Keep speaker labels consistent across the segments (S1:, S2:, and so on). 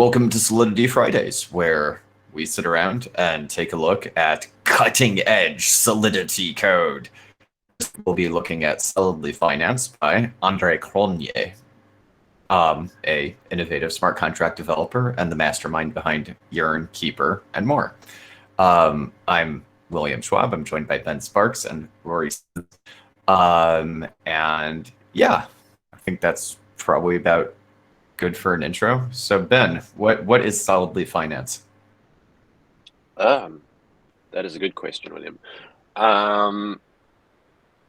S1: Welcome to Solidity Fridays, where we sit around and take a look at cutting-edge Solidity code. We'll be looking at Solidly Finance by Andre Cronje, a innovative smart contract developer and the mastermind behind Yearn, Keeper, and more. I'm William Schwab. I'm joined by Ben Sparks and Rory. And yeah, I think that's probably about good for an intro. So Ben, what is Solidly Finance?
S2: That is a good question, William.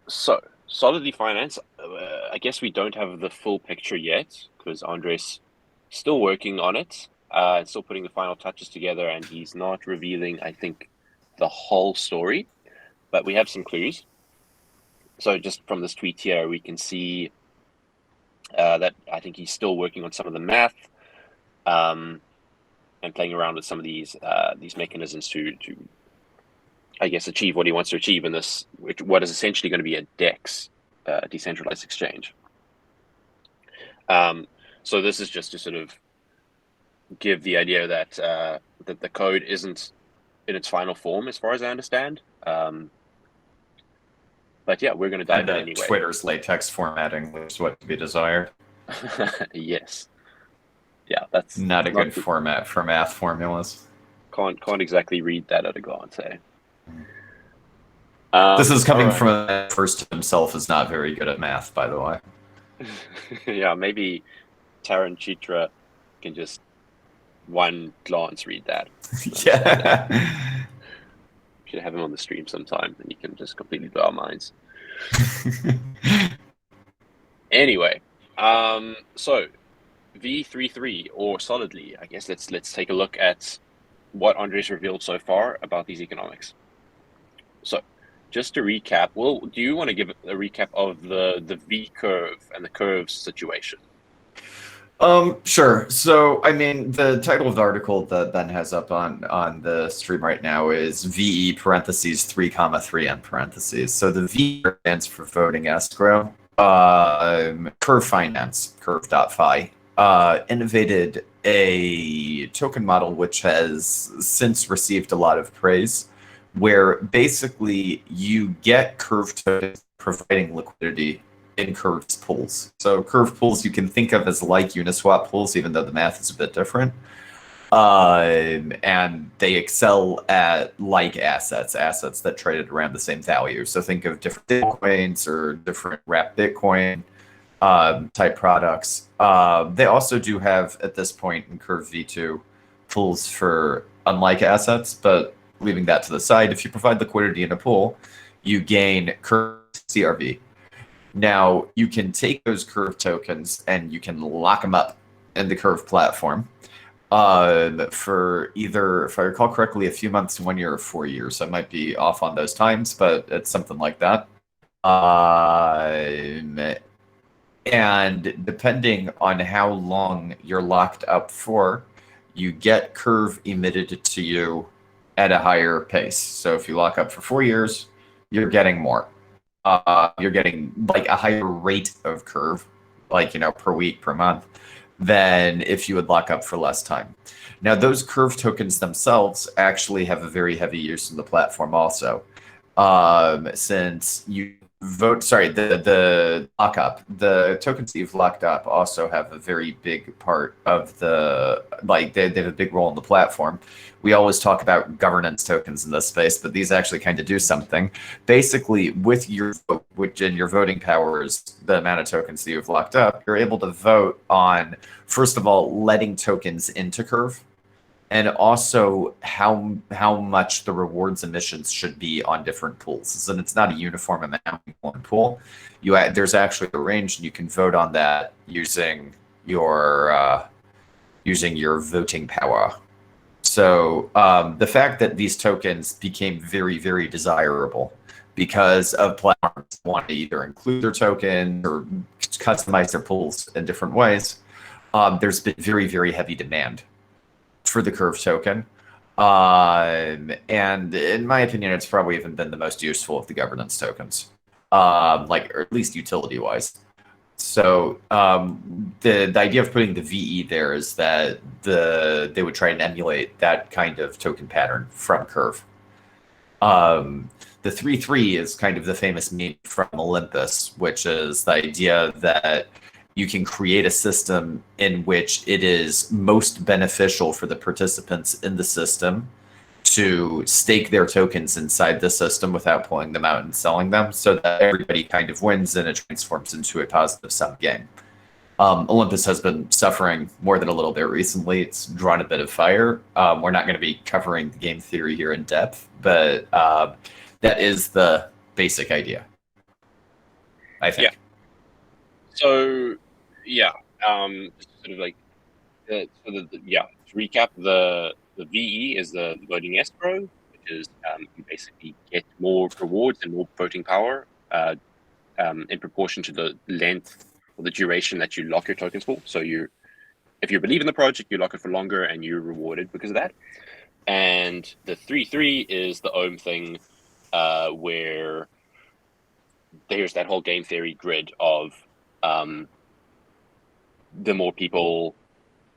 S2: So Solidity Finance, I guess we don't have the full picture yet because Andre's still working on it, still putting the final touches together, and he's not revealing, I think, the whole story, but we have some clues. So just from this tweet here, we can see that I think he's still working on some of the math and playing around with some of these mechanisms to I guess achieve what he wants to achieve in this, what is essentially going to be a DEX, decentralized exchange. So this is just to sort of give the idea that that the code isn't in its final form, as far as I understand. But yeah, we're going to dive in anyway.
S1: Twitter's latex formatting leaves what to be desired.
S2: Yes. Yeah, that's
S1: not a good format for math formulas.
S2: Can't exactly read that at a glance, eh?
S1: This is coming from a first himself is not very good at math, by the way.
S2: Yeah, maybe Taran Chitra can just one glance read that.
S1: Yeah.
S2: Should have him on the stream sometime, and he can just completely blow our minds. Anyway, so V33 or Solidly, I guess let's take a look at what Andre's revealed so far about these economics. So just to recap, do you want to give a recap of the V curve and the curves situation?
S1: Sure. So, I mean, the title of the article that Ben has up on the stream right now is VE parentheses 3,3 end parentheses. So the V stands for voting escrow. Curve Finance, curve.fi, innovated a token model which has since received a lot of praise, where basically you get Curve tokens providing liquidity in Curve's pools. So Curve pools you can think of as like Uniswap pools, even though the math is a bit different. And they excel at like assets that traded around the same value. So think of different Bitcoins or different wrapped Bitcoin type products. They also do have, at this point in Curve V2, pools for unlike assets, but leaving that to the side, if you provide liquidity in a pool, you gain Curve CRV. Now, you can take those Curve tokens and you can lock them up in the Curve platform for either, if I recall correctly, a few months, 1 year, or 4 years. I might be off on those times, but it's something like that. And depending on how long you're locked up for, you get Curve emitted to you at a higher pace. So if you lock up for 4 years, you're getting more. You're getting like a higher rate of Curve, like, per week, per month, than if you would lock up for less time. Now, those Curve tokens themselves actually have a very heavy use in the platform also. Since you the lockup, the tokens that you've locked up also have a very big part of they have a big role in the platform. We always talk about governance tokens in this space, but these actually kind of do something. Basically, with your vote, which in your voting power is the amount of tokens that you've locked up, you're able to vote on, first of all, letting tokens into Curve, and also how much the rewards emissions should be on different pools. And it's not a uniform amount in one pool. There's actually a range, and you can vote on that using your voting power. So the fact that these tokens became very, very desirable because of platforms that want to either include their token or customize their pools in different ways, there's been very, very heavy demand for the Curve token. And in my opinion, it's probably even been the most useful of the governance tokens, or at least utility-wise. So the idea of putting the VE there is that they would try and emulate that kind of token pattern from Curve. The 3-3 is kind of the famous meme from Olympus, which is the idea that you can create a system in which it is most beneficial for the participants in the system to stake their tokens inside the system without pulling them out and selling them, so that everybody kind of wins and it transforms into a positive sum game. Olympus has been suffering more than a little bit recently. It's drawn a bit of fire. We're not going to be covering the game theory here in depth, but that is the basic idea, I think.
S2: Yeah. So, yeah, sort of like, to recap, the VE is the voting escrow, which is you basically get more rewards and more voting power in proportion to the length or the duration that you lock your tokens for. So if you believe in the project, you lock it for longer and you're rewarded because of that. And the 3-3 is the Ohm thing, where there's that whole game theory grid of the more people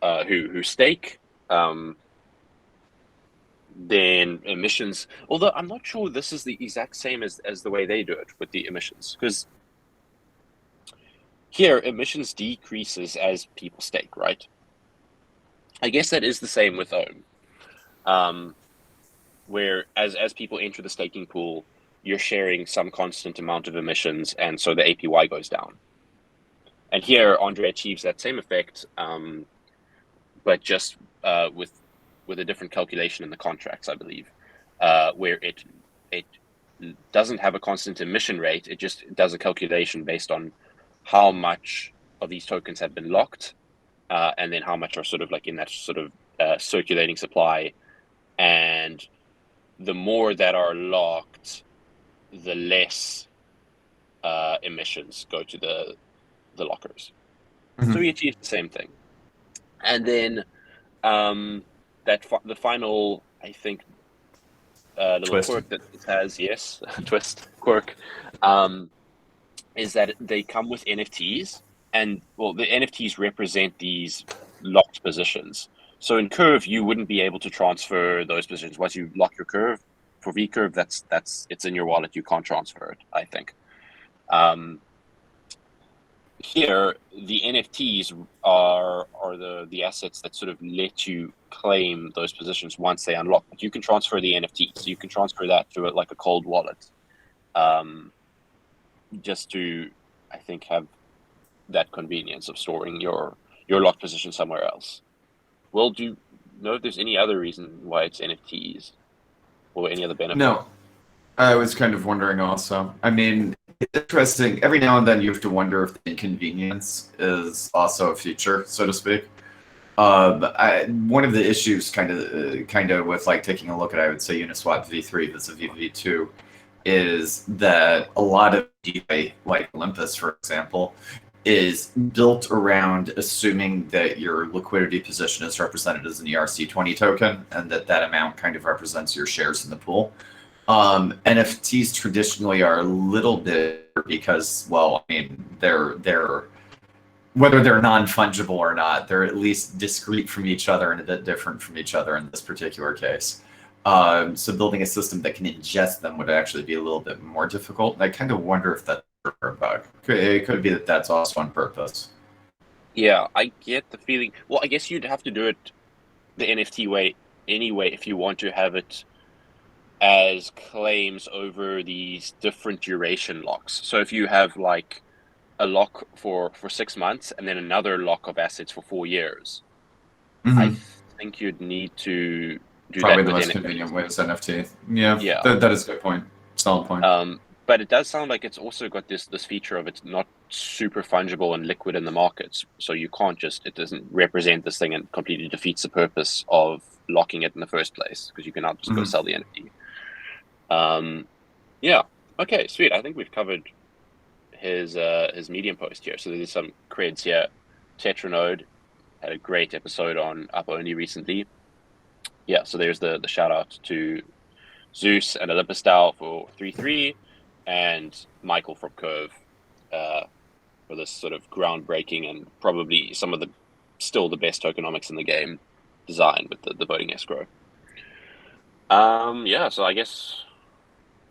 S2: who stake, then emissions. Although I'm not sure this is the exact same as the way they do it with the emissions, because here emissions decreases as people stake, right? I guess that is the same with Ohm, where as people enter the staking pool, you're sharing some constant amount of emissions, and so the APY goes down. And here, Andre achieves that same effect, but just with a different calculation in the contracts, I believe, where it doesn't have a constant emission rate. It just does a calculation based on how much of these tokens have been locked, and then how much are sort of like in that sort of circulating supply. And the more that are locked, the less emissions go to the lockers.
S1: Mhm.
S2: So we achieve the same thing. And then the final, I think, little
S1: Twist.
S2: quirk that it has, yes, twist quirk, is that they come with NFTs, and well, the NFTs represent these locked positions. So in Curve, you wouldn't be able to transfer those positions once you lock your Curve. For V Curve, that's it's in your wallet. You can't transfer it, I think. Here, the NFTs are the assets that sort of let you claim those positions once they unlock. But you can transfer the NFT, so you can transfer that to like a cold wallet, just to, I think, have that convenience of storing your locked position somewhere else. Well, do you know if there's any other reason why it's NFTs or any other benefit?
S1: No, I was kind of wondering also. I mean, it's interesting. Every now and then you have to wonder if the inconvenience is also a feature, so to speak. One of the issues, kind of with like taking a look at, I would say, Uniswap V3 vis-a-vis V2, is that a lot of DeFi, like Olympus, for example, is built around assuming that your liquidity position is represented as an ERC20 token, and that amount kind of represents your shares in the pool. NFTs traditionally are a little bit, because, well, I mean, they're whether they're non-fungible or not, they're at least discrete from each other and a bit different from each other in this particular case. So building a system that can ingest them would actually be a little bit more difficult. And I kind of wonder if that's a bug. It could be that that's also on purpose.
S2: Yeah, I get the feeling. Well, I guess you'd have to do it the NFT way anyway if you want to have it as claims over these different duration locks. So if you have like a lock for 6 months and then another lock of assets for 4 years, I think you'd need to do
S1: Probably
S2: that
S1: the
S2: with
S1: most
S2: NFT.
S1: convenient way is NFT. Yeah,
S2: Yeah.
S1: that is a good point. Solid point.
S2: But it does sound like it's also got this feature of it's not super fungible and liquid in the markets. So you can't it doesn't represent this thing and completely defeats the purpose of locking it in the first place, because you can now just go sell the NFT. Yeah. Okay, sweet. I think we've covered his Medium post here. So there's some creds here. Tetranode had a great episode on Up Only recently. Yeah, so there's the shout out to Zeus and Olympus Style for 3-3, and Michael from Curve for this sort of groundbreaking and probably some of the still the best tokenomics in the game design with the voting escrow. Yeah, so I guess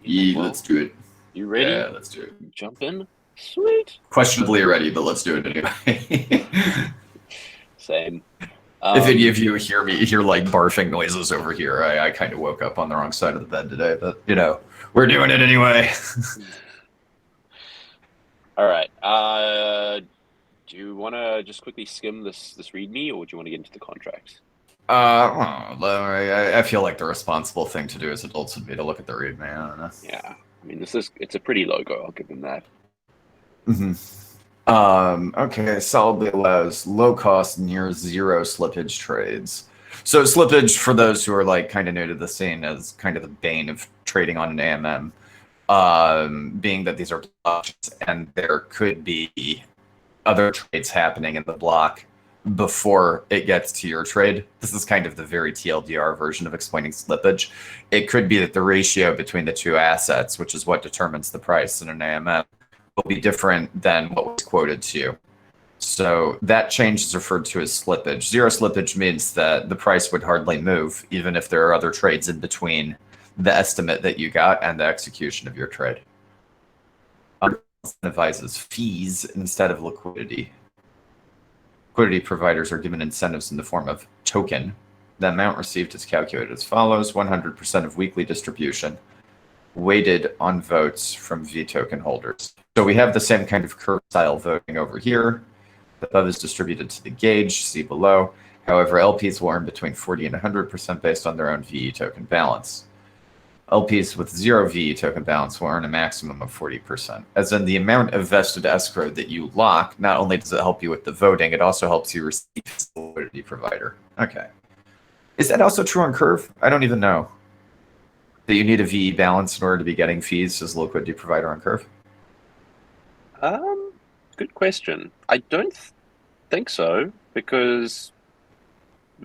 S1: Let's do it.
S2: You ready?
S1: Yeah, let's do it.
S2: Jump in. Sweet.
S1: Questionably ready, but let's do it anyway.
S2: Same.
S1: If any of you hear like barfing noises over here, I kind of woke up on the wrong side of the bed today, but we're doing it anyway.
S2: All right. Do you want to just quickly skim this README, or do you want to get into the contracts?
S1: I feel like the responsible thing to do as adults would be to look at the README. I don't know.
S2: Yeah, I mean, it's a pretty logo. I'll give them that.
S1: Okay, solidly allows low-cost, near-zero slippage trades. So slippage, for those who are like kind of new to the scene, is kind of the bane of trading on an AMM, being that these are blocks and there could be other trades happening in the block before it gets to your trade. This is kind of the very TLDR version of explaining slippage. It could be that the ratio between the two assets, which is what determines the price in an AMM, will be different than what was quoted to you. So that change is referred to as slippage. Zero slippage means that the price would hardly move, even if there are other trades in between the estimate that you got and the execution of your trade. Incentivizes fees instead of liquidity. Liquidity providers are given incentives in the form of token. The amount received is calculated as follows: 100% of weekly distribution, weighted on votes from V token holders. So we have the same kind of curve style voting over here. The above is distributed to the gauge, see below. However, LPs will earn between 40 and 100% based on their own VE token balance. LPs with zero VE token balance will earn a maximum of 40%. As in, the amount of vested escrow that you lock, not only does it help you with the voting, it also helps you receive the liquidity provider. Okay. Is that also true on Curve? I don't even know. That you need a VE balance in order to be getting fees as a liquidity provider on Curve?
S2: Good question. I don't think so, because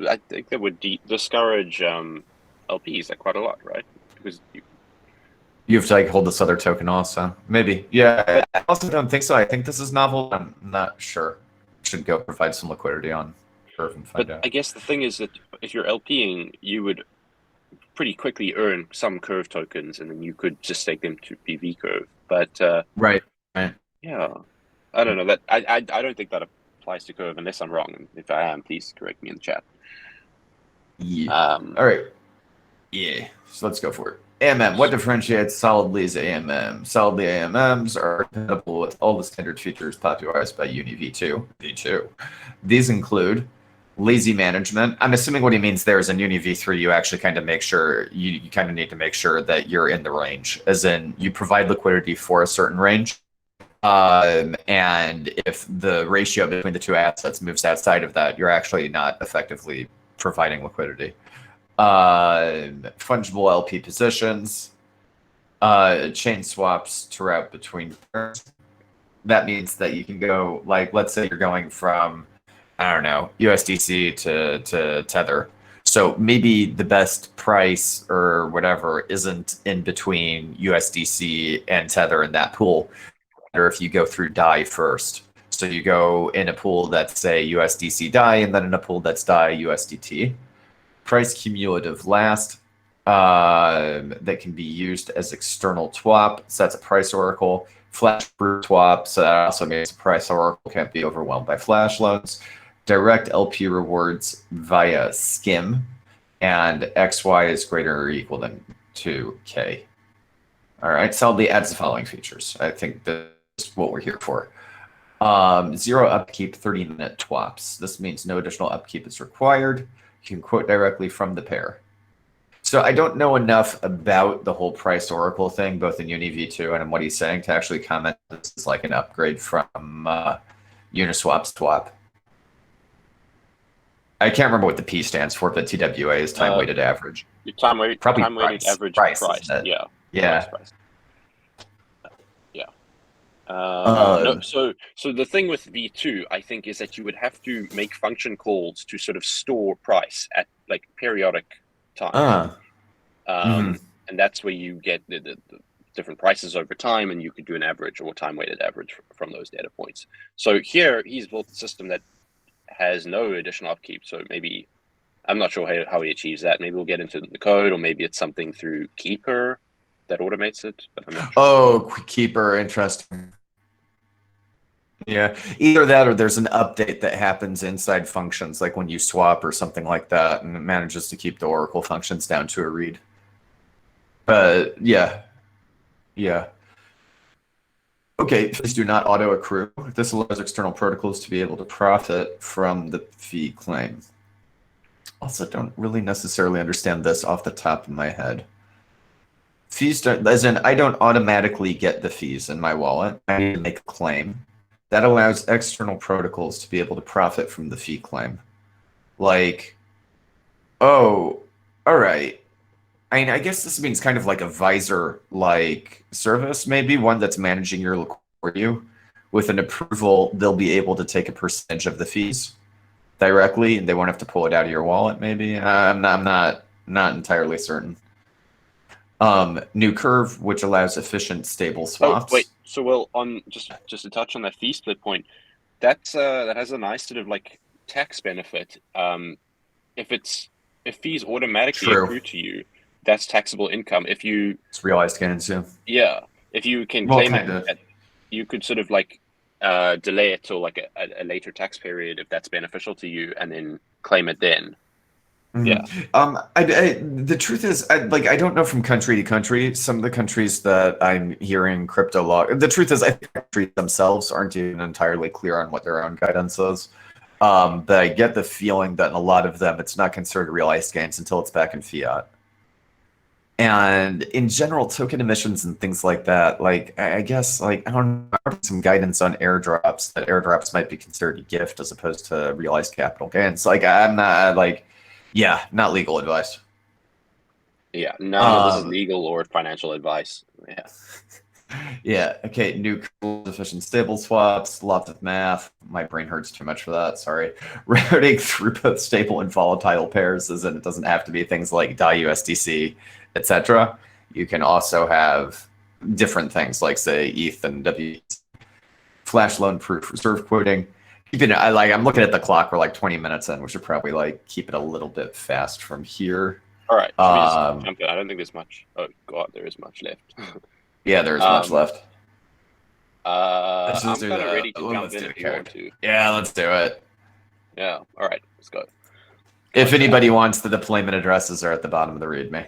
S2: I think that would discourage LPs like quite a lot, right? Because
S1: you have to like hold this other token also. Maybe. Yeah, I also don't think so. I think this is novel. I'm not sure. Should go provide some liquidity on Curve and find out.
S2: I guess the thing is that if you're LPing, you would pretty quickly earn some Curve tokens, and then you could just stake them to PV Curve. But
S1: right.
S2: Yeah, I don't know that. I don't think that applies to Curve, unless I'm wrong. If I am, please correct me in the chat.
S1: Yeah. All right. Yeah. So let's go for it. AMM. What differentiates Solidly's AMM? Solidly AMMs are compatible with all the standard features popularized by Uni V2. V2. These include lazy management. I'm assuming what he means there is in Uni V3, you actually kind of make sure, you kind of need to make sure that you're in the range, as in you provide liquidity for a certain range. And if the ratio between the two assets moves outside of that, you're actually not effectively providing liquidity. Fungible LP positions, chain swaps to route between pairs. That means that you can go, like, let's say you're going from, I don't know, USDC to Tether. So maybe the best price or whatever isn't in between USDC and Tether in that pool, or if you go through DAI first. So you go in a pool that's, say, USDC DAI, and then in a pool that's DAI USDT. Price cumulative last, that can be used as external TWAP. So that's a price oracle. Flash proof TWAP, so that also means price oracle can't be overwhelmed by flash loans. Direct LP rewards via skim, and XY is greater or equal than 2K. All right, Solidly adds the following features. I think that's what we're here for. Zero upkeep, 30-minute TWAPs. This means no additional upkeep is required. You can quote directly from the pair. So I don't know enough about the whole price oracle thing, both in Uni V2 and in what he's saying, to actually comment this is like an upgrade from Uniswap's TWAP. I can't remember what the P stands for, but TWA is time-weighted average.
S2: Your time-weighted average price. Yeah.
S1: Yeah.
S2: Price. Yeah. No, so the thing with V2, I think, is that you would have to make function calls to sort of store price at like periodic times. And that's where you get the different prices over time, and you could do an average or time-weighted average from those data points. So here, he's built a system that has no additional upkeep. So maybe, I'm not sure how he achieves that. Maybe we'll get into the code, or maybe it's something through Keeper that automates it. But I'm not sure.
S1: Oh, Keeper, interesting. Yeah, either that or there's an update that happens inside functions, like when you swap or something like that, and it manages to keep the Oracle functions down to a read. But yeah. Okay, fees do not auto accrue. This allows external protocols to be able to profit from the fee claim. Also, don't really necessarily understand this off the top of my head. Fees don't, as in, I don't automatically get the fees in my wallet. I need to make a claim. That allows external protocols to be able to profit from the fee claim. Like, oh, all right. I mean, I guess this means kind of like a visor-like service, maybe one that's managing your liquidity for you. With an approval, they'll be able to take a percentage of the fees directly, and they won't have to pull it out of your wallet. Maybe I'm not entirely certain. New curve, which allows efficient, stable swaps.
S2: Oh, wait. So, well, on just to touch on that fee split point, that has a nice sort of like tax benefit. If fees automatically accrue to you, that's taxable income. If you
S1: it's realized gains,
S2: yeah. If you can claim it, you could sort of like delay it till like a later tax period if that's beneficial to you, and then claim it then.
S1: Mm-hmm.
S2: Yeah.
S1: The truth is, I don't know from country to country. Some of the countries that I'm hearing crypto law, the truth is, I think countries themselves aren't even entirely clear on what their own guidance is. But I get the feeling that in a lot of them, it's not considered realized gains until it's back in fiat. And in general, token emissions and things like that, like I guess, like I don't know, some guidance on airdrops, that airdrops might be considered a gift as opposed to realized capital gains. Like I'm not like, yeah, not legal advice.
S2: Yeah, none of this is legal or financial advice. Yeah.
S1: Yeah. Okay. New efficient stable swaps. Lots of math. My brain hurts too much for that. Sorry. Routing through both stable and volatile pairs, as in it doesn't have to be things like DAI USDC, etc. You can also have different things like, say, ETH and W. Flash loan proof reserve quoting. I'm looking at the clock. We're like 20 minutes in. We should probably like keep it a little bit fast from here.
S2: All right. Should we just jump in? I don't think there's much. Oh God, there is much left.
S1: Yeah, there is much left.
S2: I'm kind of ready to jump in if you want to.
S1: Yeah, let's do it.
S2: Yeah. All right. Let's go.
S1: If anybody wants, the deployment addresses are at the bottom of the README.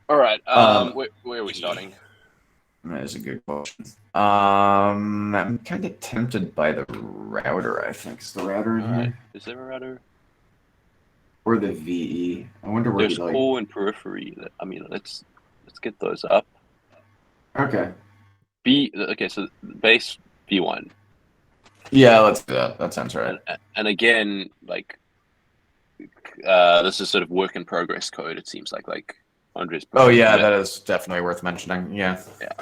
S2: All right. Where are we starting?
S1: That is a good question. I'm kind of tempted by the router. I think is the router in here.
S2: Is there a router?
S1: Or the VE? I wonder where
S2: there's core and periphery. I mean, let's get those up.
S1: Okay.
S2: Okay, so base V1.
S1: Yeah, let's do that. That sounds right.
S2: And again, like this is sort of work in progress code. It seems like Andre's.
S1: Oh yeah, that is definitely worth mentioning. Yeah.
S2: Yeah.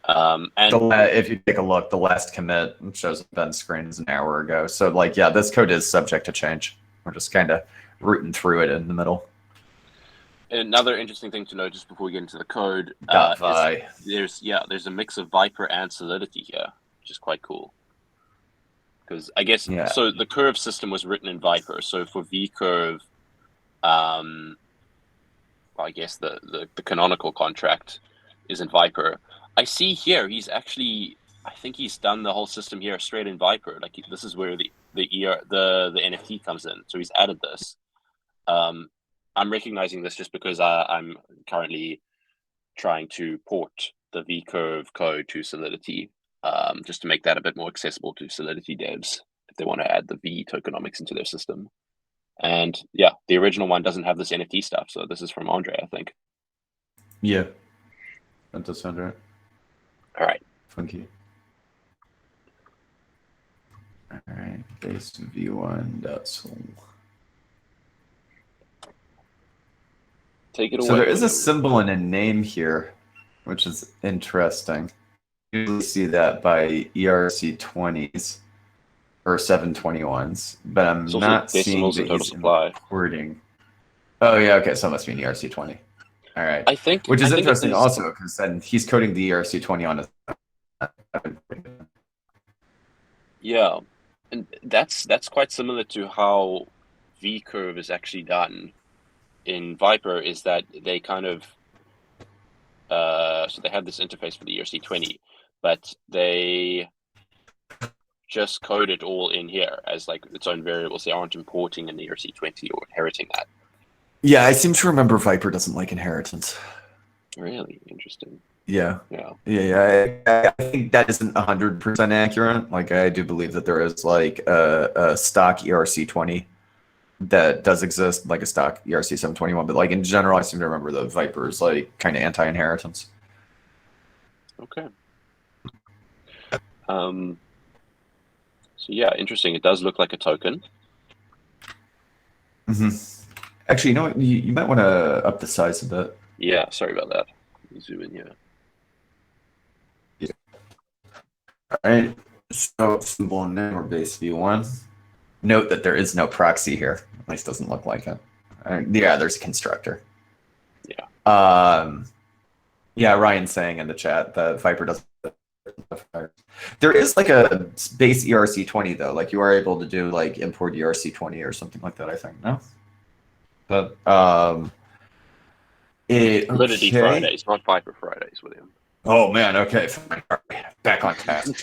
S1: And if you take a look, the last commit shows up on screens an hour ago. So like, yeah, this code is subject to change. We're just kind of rooting through it in the middle.
S2: Another interesting thing to note just before we get into the code, there's a mix of Viper and Solidity here, which is quite cool. Because I guess so the curve system was written in Viper. So for V curve, I guess the canonical contract is in Viper. I see here I think he's done the whole system here straight in Viper. Like this is where the NFT comes in. So he's added this. I'm recognizing this just because I'm currently trying to port the V-Curve code to Solidity, just to make that a bit more accessible to Solidity devs if they want to add the V tokenomics into their system. And yeah, the original one doesn't have this NFT stuff, so this is from Andre, I think.
S1: Yeah, that does sound right.
S2: All right.
S1: Funky. All right, base v1.sol.
S2: Take it away.
S1: So there is a symbol and a name here, which is interesting. You usually see that by ERC20s or 721s, but I'm not seeing the total supply wording. Oh yeah, okay, so it must be an ERC20. All right.
S2: I think
S1: Which is
S2: it
S1: interesting
S2: is.
S1: also because then he's coding the ERC20 on his.
S2: Yeah, and that's quite similar to how V curve is actually done in Viper. Is that they kind of so they have this interface for the ERC20, but they just code it all in here as like its own variables. They aren't importing an ERC20 or inheriting that.
S1: Yeah, I seem to remember Viper doesn't like inheritance.
S2: Really interesting.
S1: Yeah.
S2: Yeah.
S1: Yeah. I think that isn't 100% accurate. Like, I do believe that there is like a stock ERC20 that does exist, like a stock ERC 721. But like in general, I seem to remember the Viper is like kind of anti-inheritance.
S2: Okay. So yeah, interesting. It does look like a token.
S1: Actually, you know what? You might want to up the size a bit.
S2: Yeah, sorry about that. Let me zoom in here.
S1: All right. So symbol name or base v1. Note that there is no proxy here. At least doesn't look like it. Yeah, there's a constructor.
S2: Yeah.
S1: Yeah, Ryan's saying in the chat that Viper doesn't. There is like a base ERC20 though. Like you are able to do like import ERC20 or something like that. I think no. But
S2: Solidity Fridays, not Viper Fridays, William.
S1: Oh man, okay, back on task.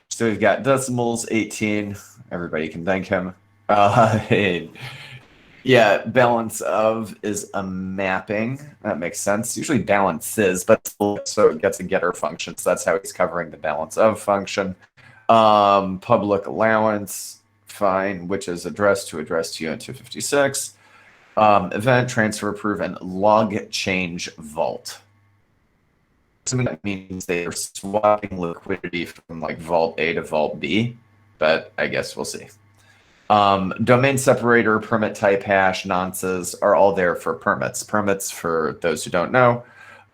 S1: So we've got decimals 18. Everybody can thank him. Yeah, balance of is a mapping. That makes sense. Usually balances, but so it gets a getter function. So that's how he's covering the balance of function. Public allowance, fine, which is addressed to and 256. Event, transfer, approve, and log change vault. Something that means they are swapping liquidity from like vault A to vault B, but I guess we'll see. Domain separator, permit type hash, nonces are all there for permits. Permits, for those who don't know,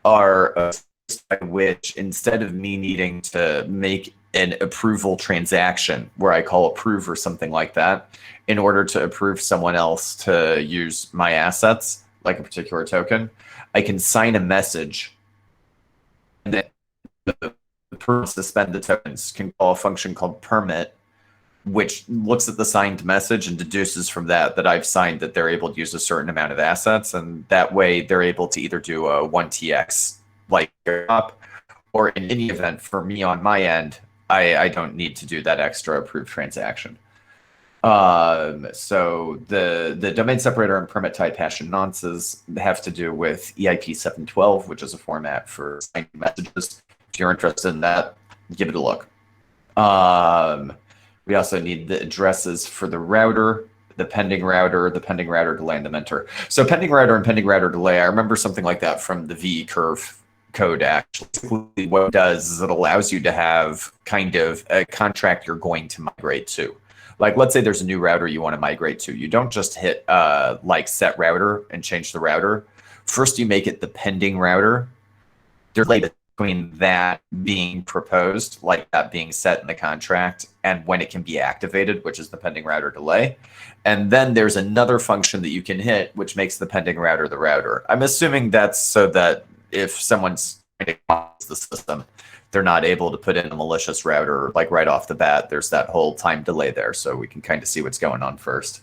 S1: are a system which instead of me needing to make an approval transaction where I call approve or something like that, in order to approve someone else to use my assets, like a particular token, I can sign a message and then the person suspend the tokens can call a function called permit, which looks at the signed message and deduces from that that I've signed that they're able to use a certain amount of assets, and that way they're able to either do a 1TX like up, or in any event for me on my end, I don't need to do that extra approved transaction. So the domain separator and permit type hash and nonces have to do with EIP 712, which is a format for signing messages. If you're interested in that, give it a look. We also need the addresses for the router, the pending router delay, and the mentor. So pending router and pending router delay, I remember something like that from the V curve code. Actually, what it does is it allows you to have kind of a contract you're going to migrate to. Like, let's say there's a new router you want to migrate to. You don't just hit like set router and change the router. First, you make it the pending router. There's like between that being proposed, like that being set in the contract, and when it can be activated, which is the pending router delay. And then there's another function that you can hit, which makes the pending router the router. I'm assuming that's so that if someone's trying to cause the system, they're not able to put in a malicious router like right off the bat. There's that whole time delay there, so we can kind of see what's going on first.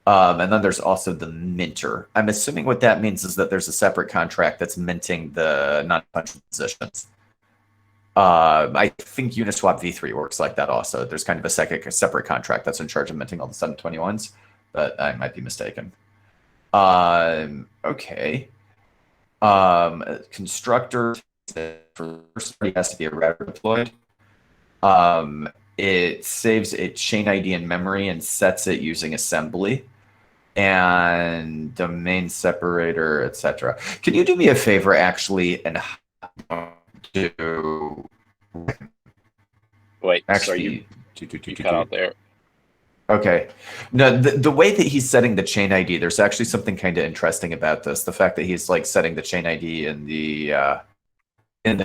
S1: And then there's also the minter. I'm assuming what that means is that there's a separate contract that's minting the non-fungible positions. I think Uniswap v3 works like that also. There's kind of a separate contract that's in charge of minting all the 721s, but I might be mistaken. Okay. Constructor first has to be a router deployed. It saves a chain ID in memory and sets it using assembly. And domain separator, etc. Can you do me a favor, actually, and do?
S2: Wait,
S1: actually,
S2: sorry, you cut out there.
S1: Okay. No, the way that he's setting the chain ID, there's actually something kind of interesting about this. The fact that he's like setting the chain ID in the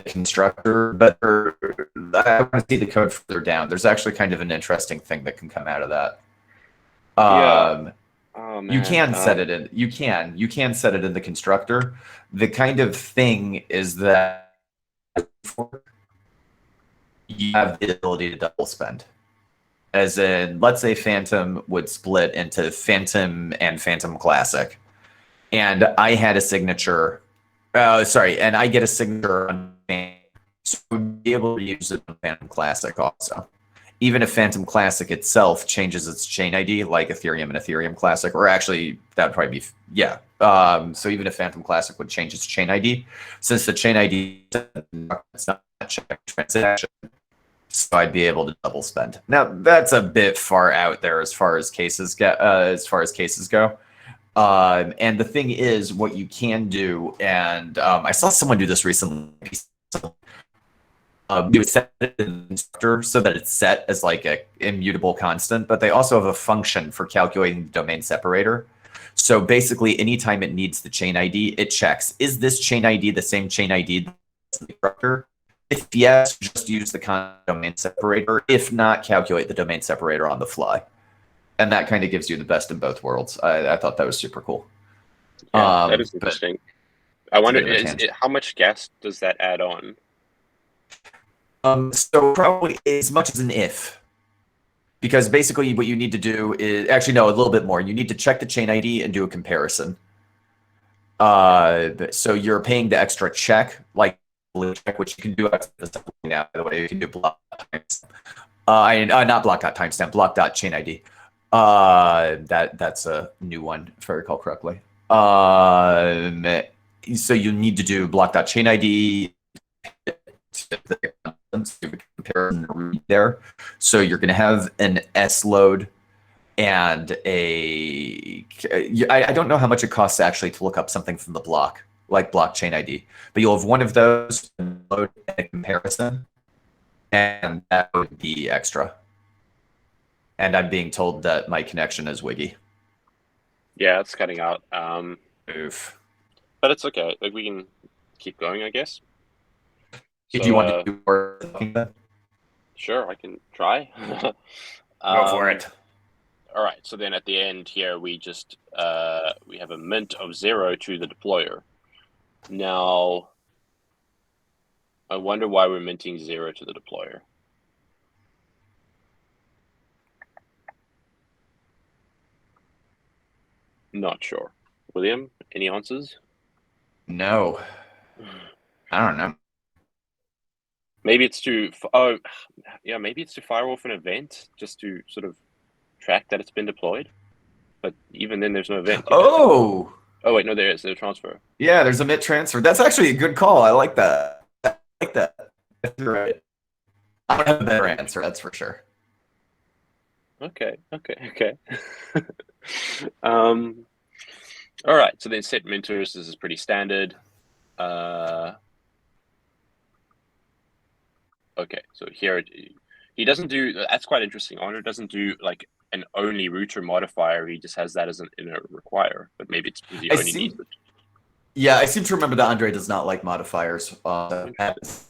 S1: constructor, but I want to see the code further down. There's actually kind of an interesting thing that can come out of that.
S2: Yeah. Oh man.
S1: You can set it in. You can set it in the constructor. The kind of thing is that you have the ability to double spend. As in, let's say Phantom would split into Phantom and Phantom Classic, and I had a signature. And I get a signature on Phantom, so I would be able to use it on Phantom Classic also. Even if Phantom Classic itself changes its chain ID, like Ethereum and Ethereum Classic, or actually that would probably be, yeah. So even if Phantom Classic would change its chain ID, since the chain ID it's not a check transaction, so I'd be able to double spend. Now that's a bit far out there as far as cases go. And the thing is, what you can do, and I saw someone do this recently. You set it in the constructor so that it's set as like a immutable constant, but they also have a function for calculating the domain separator. So basically, anytime it needs the chain ID, it checks, is this chain ID the same chain ID as the constructor? If yes, just use the domain separator. If not, calculate the domain separator on the fly. And that kind of gives you the best of both worlds. I thought that was super cool.
S2: Yeah, that is interesting. I wonder, how much gas does that add on?
S1: So probably as much as an if. Because basically what you need to do is, actually no, a little bit more. You need to check the chain ID and do a comparison. So you're paying the extra check, like check, which you can do now, by the way, you can do block not block.timestamp, block.chain ID. That's a new one, if I recall correctly. So you need to do block.chain ID, comparison there. So you're going to have an S load and I don't know how much it costs actually to look up something from the block, like blockchain ID, but you'll have one of those load and a comparison, and that would be extra. And I'm being told that my connection is wiggy.
S2: Yeah, it's cutting out.
S1: Oof.
S2: But it's okay. Like, we can keep going, I guess.
S1: Do you want to do more?
S2: Sure, I can try.
S1: Go for it.
S2: All right. So then at the end here, we just we have a mint of 0 to the deployer. Now, I wonder why we're minting 0 to the deployer. Not sure. William, any answers?
S1: No. I don't know.
S2: Maybe it's to maybe it's to fire off an event just to sort of track that it's been deployed. But even then, there's no event.
S1: Oh
S2: wait, no, there is. There's a transfer.
S1: Yeah, there's a mint transfer. That's actually a good call. I like that. That's right. I don't have a better answer, that's for sure.
S2: Okay. All right. So then set minters. This is pretty standard. Okay, so here he doesn't do. That's quite interesting. Andre doesn't do like an only router modifier. He just has that as an inner require. But maybe it's because he only needs it.
S1: Yeah, I seem to remember that Andre does not like modifiers.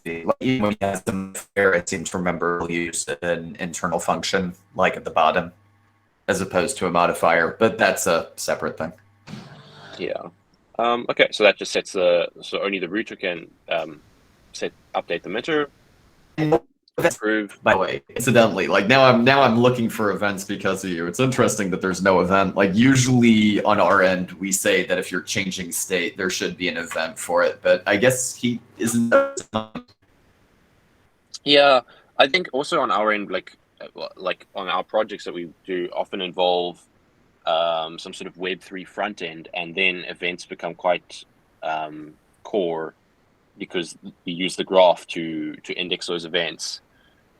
S1: Even when he has them there, I seem to remember he'll use an internal function, like at the bottom, as opposed to a modifier. But that's a separate thing.
S2: Yeah. Okay, so that just sets so only the router can update the minter. Approve.
S1: By the way, incidentally, like now I'm looking for events because of you. It's interesting that there's no event. Like usually on our end, we say that if you're changing state, there should be an event for it. But I guess he isn't.
S2: Yeah, I think also on our end, like on our projects that we do, often involve some sort of Web3 front end, and then events become quite core, because we use the graph to index those events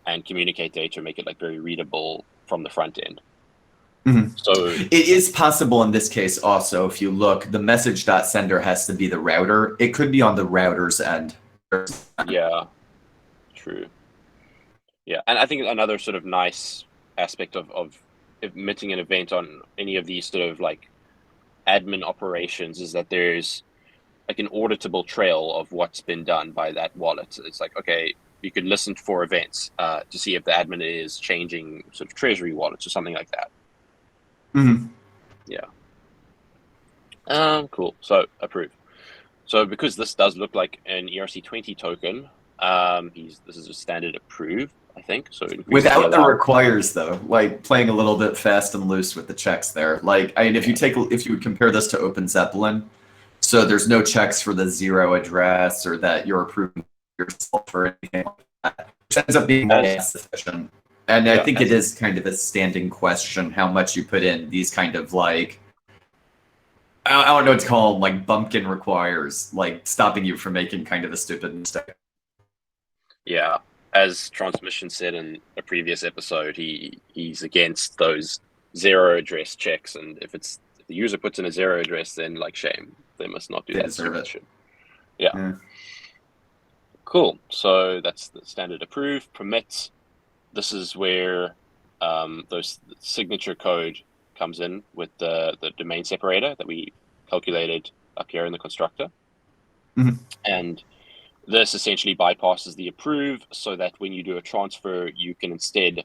S2: and communicate data, make it like very readable from the front end.
S1: Mm-hmm.
S2: So
S1: it is possible in this case also, if you look, the message.sender has to be the router. It could be on the router's end.
S2: Yeah, true. Yeah, and I think another sort of nice aspect of emitting an event on any of these sort of like admin operations is that there's like an auditable trail of what's been done by that wallet. It's like, okay, you could listen for events to see if the admin is changing sort of treasury wallets or something like that.
S1: Mm-hmm.
S2: Yeah. Cool. So approve. So because this does look like an ERC20 token, this is a standard approve, I think. So it increases
S1: Without the
S2: allow.
S1: requires, though, like playing a little bit fast and loose with the checks there. Like, I mean, if you would compare this to Open Zeppelin, so there's no checks for the zero address or that you're approving yourself or anything like that, which ends up being more gas efficient. And I think it is kind of a standing question how much you put in these kind of like, I don't know what to call them, like bumpkin requires, like stopping you from making kind of a stupid mistake.
S2: Yeah. As Transmission said in a previous episode, he's against those zero address checks, and if the user puts in a zero address, then like shame, they must not do
S1: They
S2: that.
S1: deserve it.
S2: Yeah. Cool. So that's the standard approve. Permit. This is where those signature code comes in with the domain separator that we calculated up here in the constructor.
S1: Mhm.
S2: And this essentially bypasses the approve so that when you do a transfer, you can instead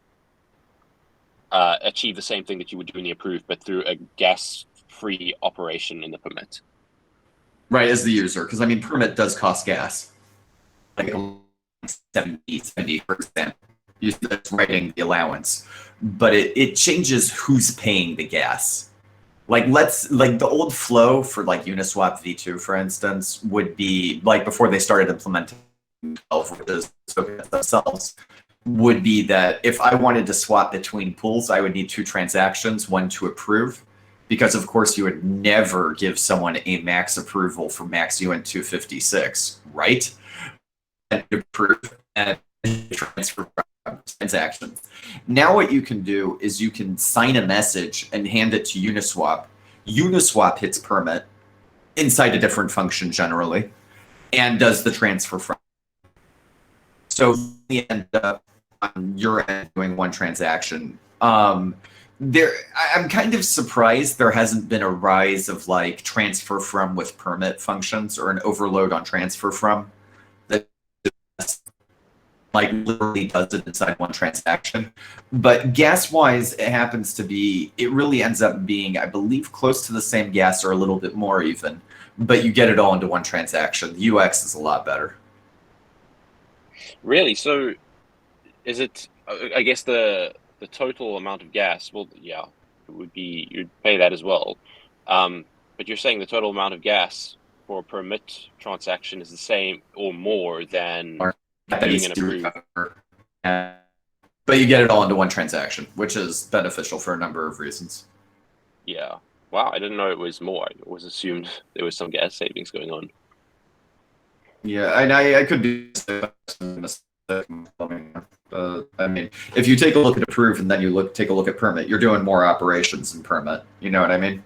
S2: achieve the same thing that you would do in the approve, but through a gas-free operation in the permit.
S1: Right, as the user, because I mean, permit does cost gas. Like 70, for example. That's writing the allowance. But it changes who's paying the gas. Like the old flow for like Uniswap v2, for instance, would be like before they started implementing 12 themselves, would be that if I wanted to swap between pools, I would need 2 transactions, one to approve, because of course you would never give someone a max approval for max UNT 256, right? And approve and transfer transactions. Now what you can do is you can sign a message and hand it to Uniswap. Uniswap hits permit inside a different function generally and does the transfer from. So you end up on your end doing one transaction. I'm kind of surprised there hasn't been a rise of like transfer from with permit functions or an overload on transfer from that like literally does it inside one transaction. But gas wise, it really ends up being, I believe, close to the same gas or a little bit more even, but you get it all into one transaction. The UX is a lot better.
S2: Really? So is it, I guess the total amount of gas, well, yeah, it would be, you'd pay that as well. But you're saying the total amount of gas for a permit transaction is the same or more than doing an approve.
S1: But you get it all into one transaction, which is beneficial for a number of reasons.
S2: Yeah. Wow, I didn't know it was more. I always assumed there was some gas savings going on.
S1: Yeah, and I could be I mean, if you take a look at approve and then you take a look at permit, you're doing more operations in permit. You know what I mean?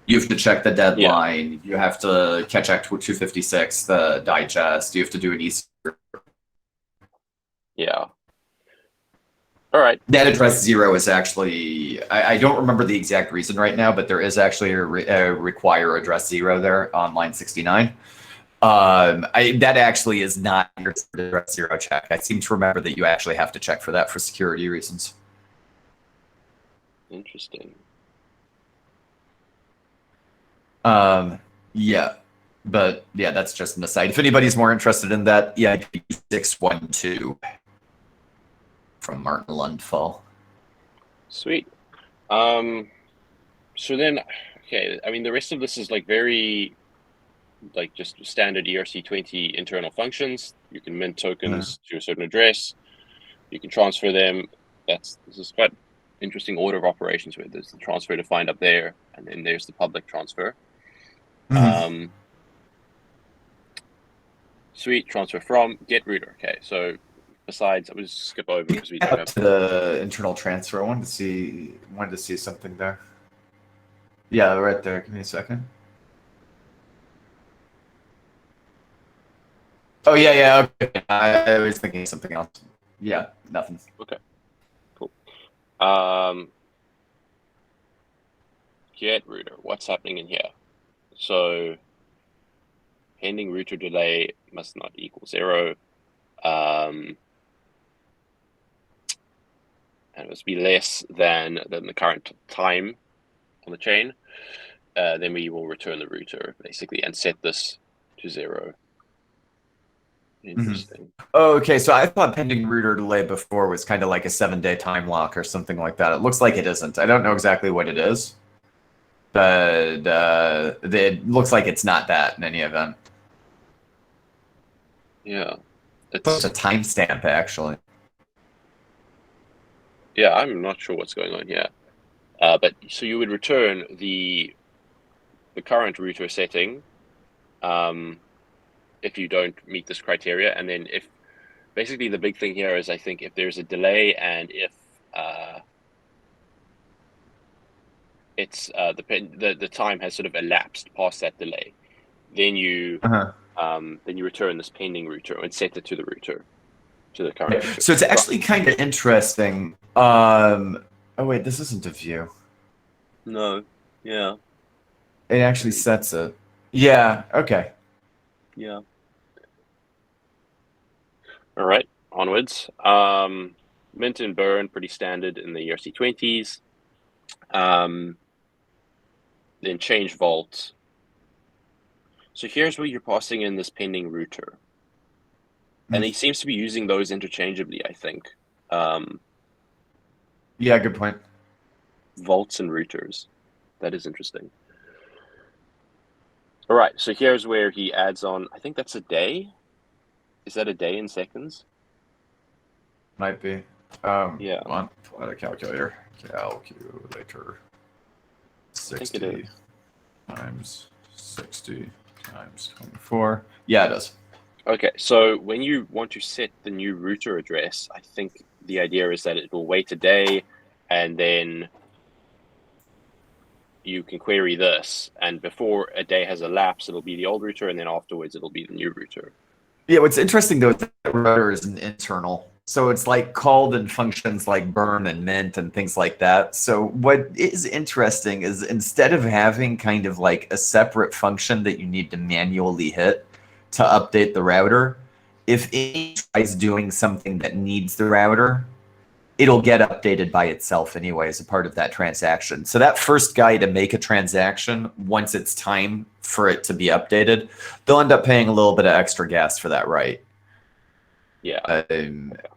S1: You have to check the deadline. You have to catch Act 256, the digest. You have to do an EC.
S2: Yeah. All right.
S1: That address 0 is actually, I don't remember the exact reason right now, but there is actually a require address 0 there on line 69. That actually is not your address 0 check. I seem to remember that you actually have to check for that for security reasons.
S2: Interesting.
S1: Yeah, but yeah, that's just an aside. If anybody's more interested in that, yeah, 612 from Martin Lundfall.
S2: Sweet. So then, okay, I mean, the rest of this is like very, like just standard ERC20 internal functions. You can mint tokens to a certain address. You can transfer them. This is quite interesting order of operations where there's the transfer defined up there, and then there's the public transfer. Sweet, transfer from, get router. Okay, so besides, I would just skip over because we don't have
S1: to the internal transfer. I wanted to see something there. Yeah, right there. Give me a second. Oh yeah. Okay. I was thinking something else. Yeah, nothing.
S2: Okay, cool. Get router. What's happening in here? So pending router delay must not equal 0. And it must be less than the current time. on the chain, then we will return the router basically and set this to 0. Interesting.
S1: Oh, okay, so I thought pending router delay before was kind of like a 7-day time lock or something like that. It looks like it isn't. I don't know exactly what it is, but it looks like it's not that in any event.
S2: Yeah.
S1: It's a timestamp, actually.
S2: Yeah, I'm not sure what's going on here. But so you would return the current router setting if you don't meet this criteria, and then if basically the big thing here is, I think, if there's a delay and if it's the time has sort of elapsed past that delay, then you return this pending router and set it to the router, to the current router.
S1: So it's actually kind of interesting. Oh wait, this isn't a view.
S2: No. Yeah.
S1: It actually sets it. Yeah. Okay.
S2: Yeah. All right. Onwards. Mint and burn, pretty standard in the ERC20s. Then change vault. So here's where you're passing in this pending router. And he seems to be using those interchangeably, I think.
S1: Yeah, good point.
S2: Vaults and routers. That is interesting. All right, so here's where he adds on, I think that's a day. Is that a day in seconds?
S1: Might be.
S2: Yeah.
S1: Come on, pull out a calculator. Calculator. 60 times 60 times 24. Yeah, it does.
S2: Okay, so when you want to set the new router address, I think the idea is that it will wait a day, and then you can query this, and before a day has elapsed, it'll be the old router, and then afterwards it'll be the new router.
S1: Yeah, what's interesting though is that router is an internal. So it's like called in functions like burn and mint and things like that. So what is interesting is instead of having kind of like a separate function that you need to manually hit to update the router, if it tries doing something that needs the router, it'll get updated by itself anyway as a part of that transaction. So that first guy to make a transaction, once it's time for it to be updated, they'll end up paying a little bit of extra gas for that, right?
S2: Yeah.